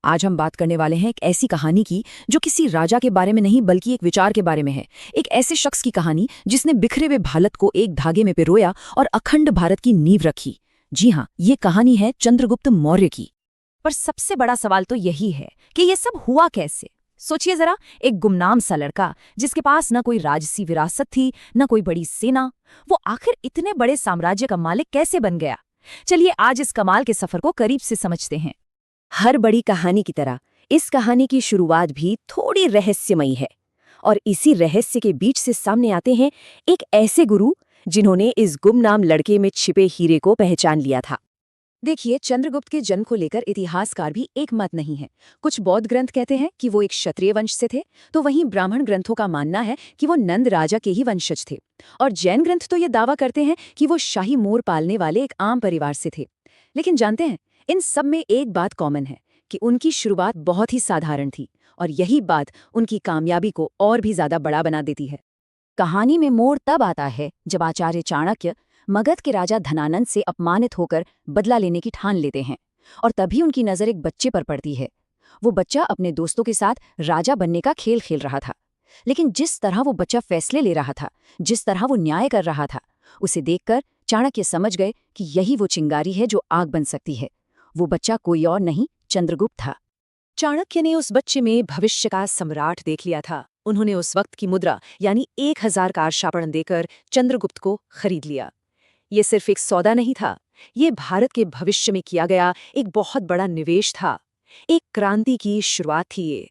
आज हम बात करने वाले हैं एक ऐसी कहानी की जो किसी राजा के बारे में नहीं बल्कि एक विचार के बारे में है। एक ऐसे शख्स की कहानी जिसने बिखरे हुए भारत को एक धागे में पिरोया और अखंड भारत की नींव रखी। जी हाँ, ये कहानी है चंद्रगुप्त मौर्य की। पर सबसे बड़ा सवाल तो यही है कि ये सब हुआ कैसे। सोचिए जरा, एक गुमनाम सा लड़का जिसके पास न कोई राजसी विरासत थी न कोई बड़ी सेना, वो आखिर इतने बड़े साम्राज्य का मालिक कैसे बन गया। चलिए आज इस कमाल के सफर को करीब से समझते हैं। हर बड़ी कहानी की तरह इस कहानी की शुरुआत भी थोड़ी रहस्यमयी है, और इसी रहस्य के बीच से सामने आते हैं एक ऐसे गुरु जिन्होंने इस गुमनाम लड़के में छिपे हीरे को पहचान लिया था। देखिए, चंद्रगुप्त के जन्म को लेकर इतिहासकार भी एक मत नहीं है। कुछ बौद्ध ग्रंथ कहते हैं कि वो एक क्षत्रिय वंश से थे, तो वहीं ब्राह्मण ग्रंथों का मानना है कि वो नंद राजा के ही वंशज थे, और जैन ग्रंथ तो ये दावा करते हैं कि वो शाही मोर पालने वाले एक आम परिवार से थे। लेकिन जानते हैं, इन सब में एक बात कॉमन है कि उनकी शुरुआत बहुत ही साधारण थी, और यही बात उनकी कामयाबी को और भी ज्यादा बड़ा बना देती है। कहानी में मोड़ तब आता है जब आचार्य चाणक्य मगध के राजा धनानंद से अपमानित होकर बदला लेने की ठान लेते हैं, और तभी उनकी नजर एक बच्चे पर पड़ती है। वो बच्चा अपने दोस्तों के साथ राजा बनने का खेल खेल रहा था, लेकिन जिस तरह वो बच्चा फैसले ले रहा था, जिस तरह वो न्याय कर रहा था, उसे देखकर चाणक्य समझ गए कि यही वो चिंगारी है जो आग बन सकती है। वो बच्चा कोई और नहीं, चंद्रगुप्त था। चाणक्य ने उस बच्चे में भविष्य का सम्राट देख लिया था। उन्होंने उस वक्त की मुद्रा यानी 1000 कारशापण देकर चंद्रगुप्त को खरीद लिया। ये सिर्फ एक सौदा नहीं था, ये भारत के भविष्य में किया गया एक बहुत बड़ा निवेश था। एक क्रांति की शुरुआत थी ये।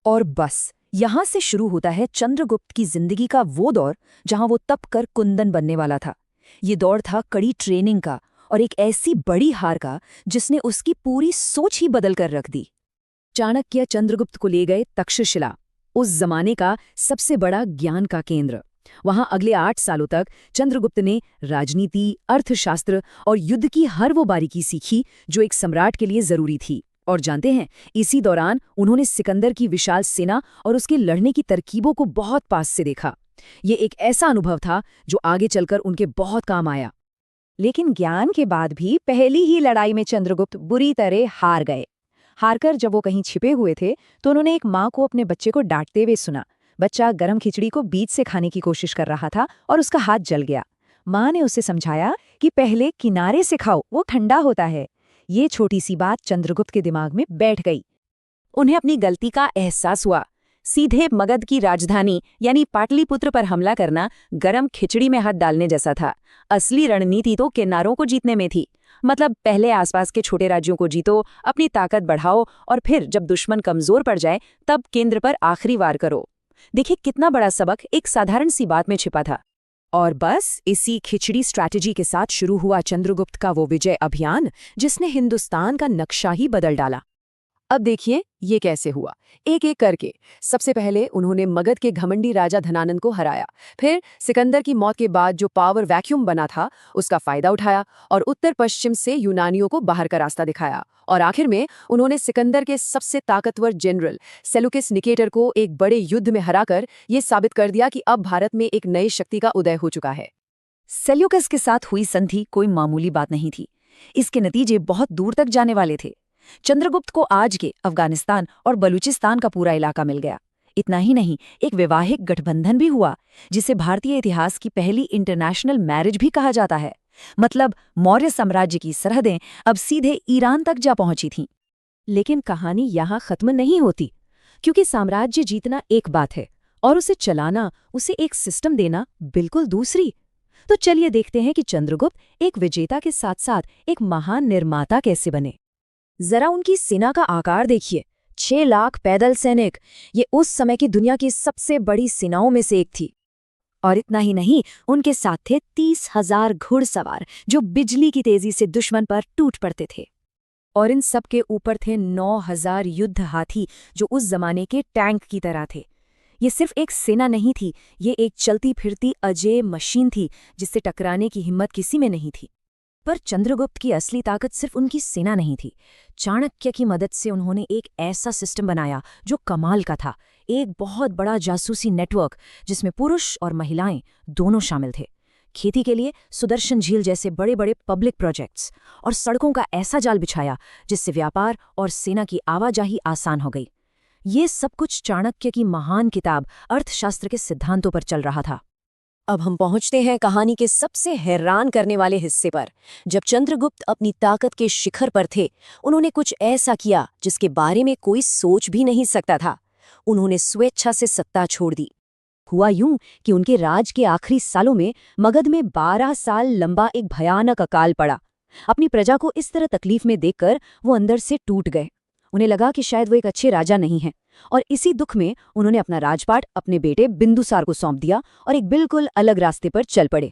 और बस यहां से शुरू होता है चंद्रगुप्त की जिंदगी का वो दौर जहां वो तप कर कुंदन बनने वाला था। ये दौर था कड़ी ट्रेनिंग का और एक ऐसी बड़ी हार का जिसने उसकी पूरी सोच ही बदल कर रख दी। चाणक्य चंद्रगुप्त को ले गए तक्षशिला, उस जमाने का सबसे बड़ा ज्ञान का केंद्र। वहां अगले 8 सालों तक चंद्रगुप्त ने राजनीति, अर्थशास्त्र और युद्ध की हर वो बारीकी सीखी जो एक सम्राट के लिए जरूरी थी। और जानते हैं, इसी दौरान उन्होंने सिकंदर की विशाल सेना और उसके लड़ने की तरकीबों को बहुत पास से देखा। ये एक ऐसा अनुभव था जो आगे चलकर उनके बहुत काम आया। लेकिन ज्ञान के बाद भी पहली ही लड़ाई में चंद्रगुप्त बुरी तरह हार गए। हारकर जब वो कहीं छिपे हुए थे तो उन्होंने एक माँ को अपने बच्चे को डांटते हुए सुना। बच्चा गरम खिचड़ी को बीच से खाने की कोशिश कर रहा था और उसका हाथ जल गया। माँ ने उसे समझाया कि पहले किनारे से खाओ, वो ठंडा होता है। ये छोटी सी बात चंद्रगुप्त के दिमाग में बैठ गई। उन्हें अपनी गलती का एहसास हुआ। सीधे मगध की राजधानी यानी पाटलिपुत्र पर हमला करना गरम खिचड़ी में हाथ डालने जैसा था। असली रणनीति तो किनारों को जीतने में थी। मतलब पहले आसपास के छोटे राज्यों को जीतो, अपनी ताकत बढ़ाओ, और फिर जब दुश्मन कमजोर पड़ जाए तब केंद्र पर आखिरी वार करो। देखिए कितना बड़ा सबक एक साधारण सी बात में छिपा था। और बस इसी खिचड़ी स्ट्रैटेजी के साथ शुरू हुआ चंद्रगुप्त का वो विजय अभियान जिसने हिंदुस्तान का नक्शा ही बदल डाला। अब देखिए ये कैसे हुआ, एक एक करके। सबसे पहले उन्होंने मगध के घमंडी राजा धनानंद को हराया, फिर सिकंदर की मौत के बाद जो पावर वैक्यूम बना था उसका फायदा उठाया और उत्तर पश्चिम से यूनानियों को बाहर का रास्ता दिखाया, और आखिर में उन्होंने सिकंदर के सबसे ताकतवर जनरल सेलुकस निकेटर को एक बड़े युद्ध में हराकर ये साबित कर दिया कि अब भारत में एक नई शक्ति का उदय हो चुका है। सेल्यूकस के साथ हुई संधि कोई मामूली बात नहीं थी। इसके नतीजे बहुत दूर तक जाने वाले थे। चंद्रगुप्त को आज के अफगानिस्तान और बलूचिस्तान का पूरा इलाका मिल गया। इतना ही नहीं, एक वैवाहिक गठबंधन भी हुआ जिसे भारतीय इतिहास की पहली इंटरनेशनल मैरिज भी कहा जाता है। मतलब मौर्य साम्राज्य की सरहदें अब सीधे ईरान तक जा पहुंची थीं। लेकिन कहानी यहाँ खत्म नहीं होती, क्योंकि साम्राज्य जीतना एक बात है और उसे चलाना, उसे एक सिस्टम देना बिल्कुल दूसरी। तो चलिए देखते हैं कि चंद्रगुप्त एक विजेता के साथ साथ एक महान निर्माता कैसे बने। जरा उनकी सेना का आकार देखिए, 6 लाख पैदल सैनिक। ये उस समय की दुनिया की सबसे बड़ी सेनाओं में से एक थी। और इतना ही नहीं, उनके साथ थे 30,000 घुड़सवार जो बिजली की तेजी से दुश्मन पर टूट पड़ते थे। और इन सब के ऊपर थे 9,000 युद्ध हाथी जो उस जमाने के टैंक की तरह थे। ये सिर्फ एक सेना नहीं थी, ये एक चलती फिरती अजेय मशीन थी जिससे टकराने की हिम्मत किसी में नहीं थी। पर चंद्रगुप्त की असली ताकत सिर्फ उनकी सेना नहीं थी। चाणक्य की मदद से उन्होंने एक ऐसा सिस्टम बनाया जो कमाल का था, एक बहुत बड़ा जासूसी नेटवर्क जिसमें पुरुष और महिलाएं दोनों शामिल थे। खेती के लिए सुदर्शन झील जैसे बड़े बड़े पब्लिक प्रोजेक्ट्स और सड़कों का ऐसा जाल बिछाया जिससे व्यापार और सेना की आवाजाही आसान हो गई। ये सब कुछ चाणक्य की महान किताब अर्थशास्त्र के सिद्धांतों पर चल रहा था। अब हम पहुंचते हैं कहानी के सबसे हैरान करने वाले हिस्से पर। जब चंद्रगुप्त अपनी ताकत के शिखर पर थे, उन्होंने कुछ ऐसा किया जिसके बारे में कोई सोच भी नहीं सकता था। उन्होंने स्वेच्छा से सत्ता छोड़ दी। हुआ यूं कि उनके राज के आखिरी सालों में मगध में 12 साल लंबा एक भयानक अकाल पड़ा। अपनी प्रजा को इस तरह तकलीफ में देखकर वो अंदर से टूट गए। उन्हें लगा कि शायद वो एक अच्छे राजा नहीं हैं, और इसी दुख में उन्होंने अपना राजपाट अपने बेटे बिंदुसार को सौंप दिया और एक बिल्कुल अलग रास्ते पर चल पड़े।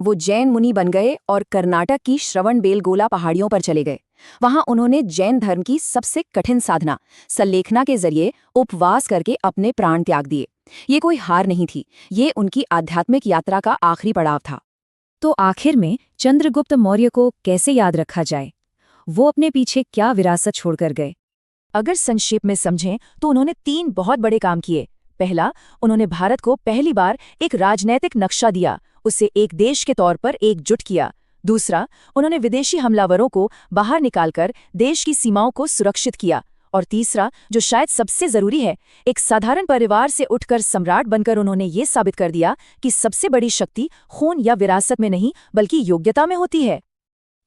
वो जैन मुनि बन गए और कर्नाटक की श्रवणबेलगोला पहाड़ियों पर चले गए। वहां उन्होंने जैन धर्म की सबसे कठिन साधना सल्लेखना के जरिए उपवास करके अपने प्राण त्याग दिए। ये कोई हार नहीं थी, ये उनकी आध्यात्मिक यात्रा का आखिरी पड़ाव था। तो आखिर में चंद्रगुप्त मौर्य को कैसे याद रखा जाए? वो अपने पीछे क्या विरासत छोड़कर गए? अगर संक्षेप में समझें तो उन्होंने 3 बहुत बड़े काम किए। पहला, उन्होंने भारत को पहली बार एक राजनैतिक नक्शा दिया, उसे एक देश के तौर पर एकजुट किया। दूसरा, उन्होंने विदेशी हमलावरों को बाहर निकालकर देश की सीमाओं को सुरक्षित किया। और तीसरा, जो शायद सबसे जरूरी है, एक साधारण परिवार से उठकर सम्राट बनकर उन्होंने ये साबित कर दिया कि सबसे बड़ी शक्ति खून या विरासत में नहीं बल्कि योग्यता में होती है।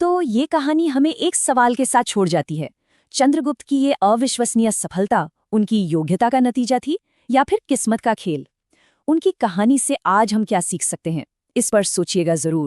तो ये कहानी हमें एक सवाल के साथ छोड़ जाती है। चंद्रगुप्त की ये अविश्वसनीय सफलता उनकी योग्यता का नतीजा थी या फिर किस्मत का खेल? उनकी कहानी से आज हम क्या सीख सकते हैं, इस पर सोचिएगा जरूर।